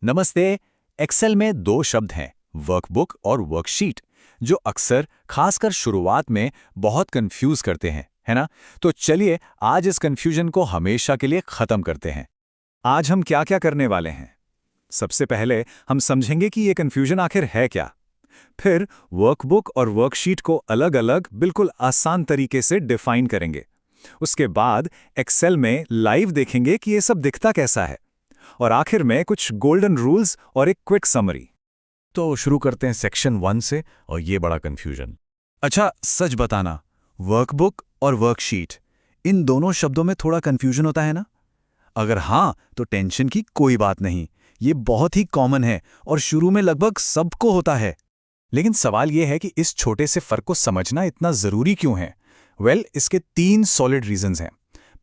नमस्ते। एक्सेल में दो शब्द हैं, वर्कबुक और वर्कशीट, जो अक्सर खासकर शुरुआत में बहुत कंफ्यूज करते हैं, है ना? तो चलिए आज इस कंफ्यूजन को हमेशा के लिए खत्म करते हैं। आज हम क्या क्या करने वाले हैं? सबसे पहले हम समझेंगे कि ये कंफ्यूजन आखिर है क्या। फिर वर्कबुक और वर्कशीट को अलग-अलग बिल्कुल आसान तरीके से डिफाइन करेंगे। उसके बाद एक्सेल में लाइव देखेंगे कि ये सब दिखता कैसा है। और आखिर में कुछ गोल्डन रूल्स और एक क्विक समरी। तो शुरू करते हैं सेक्शन 1 से, और ये बड़ा कंफ्यूजन। अच्छा, सच बताना, वर्कबुक और वर्कशीट, इन दोनों शब्दों में थोड़ा कंफ्यूजन होता है ना? अगर हाँ, तो टेंशन की कोई बात नहीं, ये बहुत ही कॉमन है और शुरू में लगभग सबको होता है। लेकिन सवाल ये है कि इस छोटे से फर्क को समझना इतना जरूरी क्यों है? इसके 3 सॉलिड रीजंस हैं।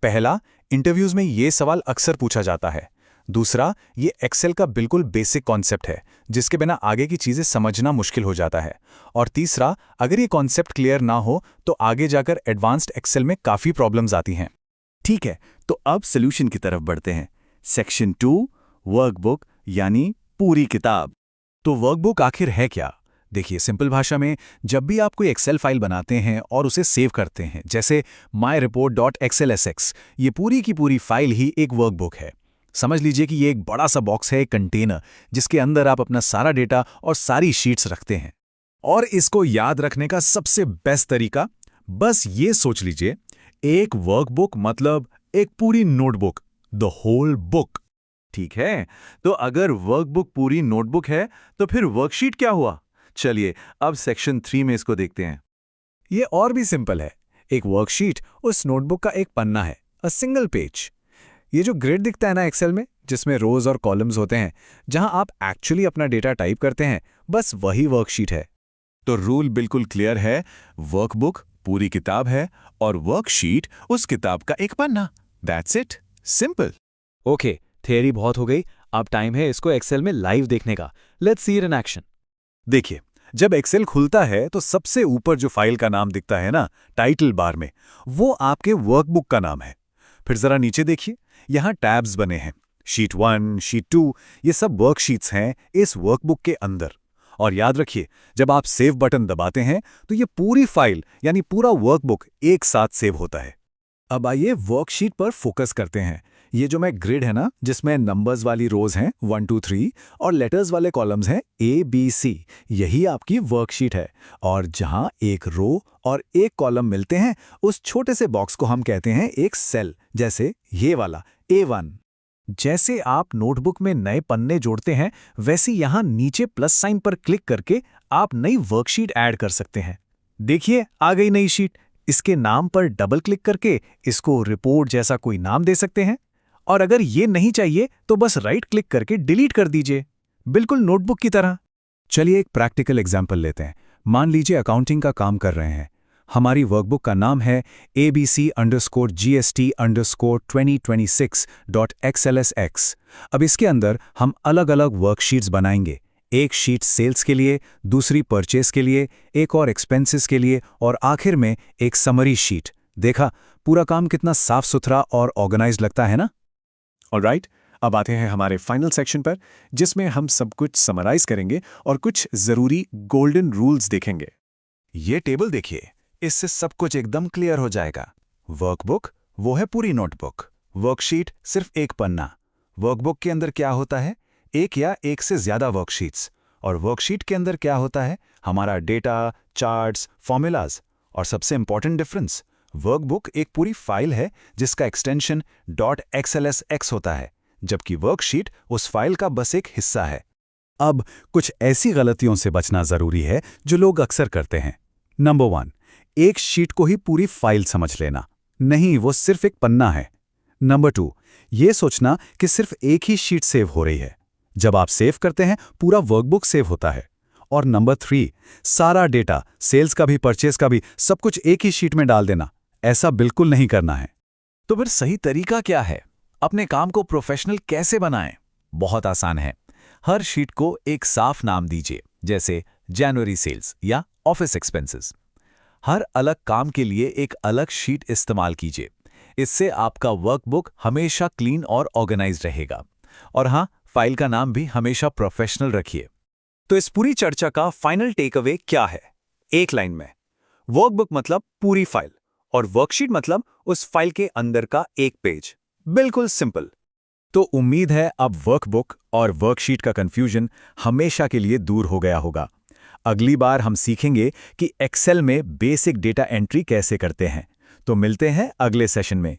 पहला, इंटरव्यूज में ये सवाल अक्सर पूछा जाता है। दूसरा, ये एक्सेल का बिल्कुल बेसिक कॉन्सेप्ट है, जिसके बिना आगे की चीजें समझना मुश्किल हो जाता है। और तीसरा, अगर ये कॉन्सेप्ट क्लियर ना हो तो आगे जाकर एडवांस्ड एक्सेल में काफी प्रॉब्लम्स आती हैं। ठीक है, तो अब सॉल्यूशन की तरफ बढ़ते हैं। सेक्शन 2, वर्कबुक यानी पूरी किताब। तो वर्कबुक आखिर है क्या? देखिए, सिंपल भाषा में, जब भी आप कोई एक्सेल फाइल बनाते हैं और उसे सेव करते हैं, जैसे myreport.xlsx, ये पूरी की पूरी फाइल ही एक वर्कबुक है। समझ लीजिए कि ये एक बड़ा सा बॉक्स है, एक कंटेनर, जिसके अंदर आप अपना सारा डेटा और सारी शीट्स रखते हैं। और इसको याद रखने का सबसे बेस्ट तरीका, बस ये सोच लीजिए, एक वर्कबुक मतलब एक पूरी नोटबुक, द होल बुक। ठीक है, तो अगर वर्कबुक पूरी नोटबुक है, तो फिर वर्कशीट क्या हुआ? चलिए अब सेक्शन 3 में इसको देखते हैं। ये और भी सिंपल है। एक वर्कशीट उस नोटबुक का एक पन्ना है, अ सिंगल पेज। ये जो ग्रिड दिखता है ना एक्सेल में, जिसमें रोज और कॉलम्स होते हैं, जहां आप एक्चुअली अपना डेटा टाइप करते हैं, बस वही वर्कशीट है। तो रूल बिल्कुल क्लियर है, वर्कबुक पूरी किताब है और वर्कशीट उस किताब का एक पन्ना। That's it, simple. Okay, theory बहुत हो गई, अब टाइम है इसको एक्सेल में लाइव देखने का। Let's see it in action. देखिए, जब एक्सेल खुलता है तो सबसे ऊपर जो फाइल का नाम दिखता है ना, टाइटल बार में, वो आपके वर्कबुक का नाम है। फिर जरा नीचे देखिए, यहाँ टैब्स बने हैं, शीट 1, शीट 2, ये सब वर्कशीट्स हैं इस वर्कबुक के अंदर। और याद रखिए, जब आप सेव बटन दबाते हैं तो ये पूरी फाइल यानी पूरा वर्कबुक एक साथ सेव होता है। अब आइए वर्कशीट पर फोकस करते हैं। ये जो मैं ग्रिड है ना, जिसमें नंबर्स वाली रोज हैं 1 2 3 और लेटर्स वाले कॉलम्स हैं ABC, यही आपकी वर्कशीट है। और जहां एक रो और एक कॉलम मिलते हैं, उस छोटे से बॉक्स को हम कहते हैं एक सेल, जैसे ये वाला A1। जैसे आप नोटबुक में नए पन्ने जोड़ते हैं, वैसे यहां नीचे प्लस साइन पर क्लिक करके आप नई वर्कशीट ऐड कर सकते हैं। देखिए, आ गई नई शीट। इसके नाम पर डबल क्लिक करके इसको रिपोर्ट जैसा कोई नाम दे सकते हैं। और अगर ये नहीं चाहिए तो बस राइट क्लिक करके डिलीट कर दीजिए, बिल्कुल नोटबुक की तरह। चलिए एक प्रैक्टिकल एग्जाम्पल लेते हैं। मान लीजिए अकाउंटिंग का काम कर रहे हैं। हमारी वर्कबुक का नाम है abc_gst_2026.xlsx। अब इसके अंदर हम अलग-अलग वर्कशीट्स बनाएंगे। एक शीट सेल्स के लिए, दूसरी परचेस के लिए, एक और एक्सपेंसेस के लिए, और आखिर में एक समरी शीट। देखा, पूरा काम कितना साफ सुथरा और ऑर्गेनाइज्ड लगता है ना? ऑलराइट, अब आते हैं हमारे फाइनल सेक्शन पर, जिसमें हम सब कुछ समराइज करेंगे और कुछ जरूरी गोल्डन रूल्स देखेंगे। ये टेबल देखिए, इससे सब कुछ एकदम क्लियर हो जाएगा। वर्कबुक वो है पूरी नोटबुक, वर्कशीट सिर्फ एक पन्ना। वर्कबुक के अंदर क्या होता है? एक या एक से ज्यादा वर्कशीट्स। और वर्कशीट के अंदर क्या होता है? हमारा डेटा, चार्ट्स, फॉर्मूलाज। और सबसे इंपॉर्टेंट डिफरेंस, वर्कबुक एक पूरी फाइल है जिसका एक्सटेंशन .xlsx होता है, जबकि वर्कशीट उस फाइल का बस एक हिस्सा है। अब कुछ ऐसी गलतियों से बचना जरूरी है जो लोग अक्सर करते हैं। नंबर 1, एक शीट को ही पूरी फाइल समझ लेना। नहीं, वो सिर्फ एक पन्ना है। नंबर 2, ये सोचना कि सिर्फ एक ही शीट सेव हो रही है। जब आप सेव करते हैं, पूरा वर्कबुक सेव होता है। और नंबर 3, सारा डेटा, सेल्स का भी, परचेस का भी, सब कुछ एक ही शीट में डाल देना। ऐसा बिल्कुल नहीं करना है। तो फिर सही तरीका क्या है? अपने काम को प्रोफेशनल कैसे बनाएं? बहुत आसान है। हर शीट को एक साफ नाम दीजिए, जैसे जनवरी सेल्स या ऑफिस एक्सपेंसेस। हर अलग काम के लिए एक अलग शीट इस्तेमाल कीजिए। इससे आपका वर्कबुक हमेशा क्लीन और ऑर्गेनाइज्ड रहेगा। और हाँ, फाइल का नाम भी हमेशा प्रोफेशनल रखिए। तो इस पूरी चर्चा का फाइनल टेक अवे क्या है? एक लाइन में, वर्कबुक मतलब पूरी फाइल और वर्कशीट मतलब उस फाइल के अंदर का एक पेज। बिल्कुल सिंपल। तो उम्मीद है अब वर्कबुक और वर्कशीट का कंफ्यूजन हमेशा के लिए दूर हो गया होगा। अगली बार हम सीखेंगे कि एक्सेल में बेसिक डेटा एंट्री कैसे करते हैं। तो मिलते हैं अगले सेशन में।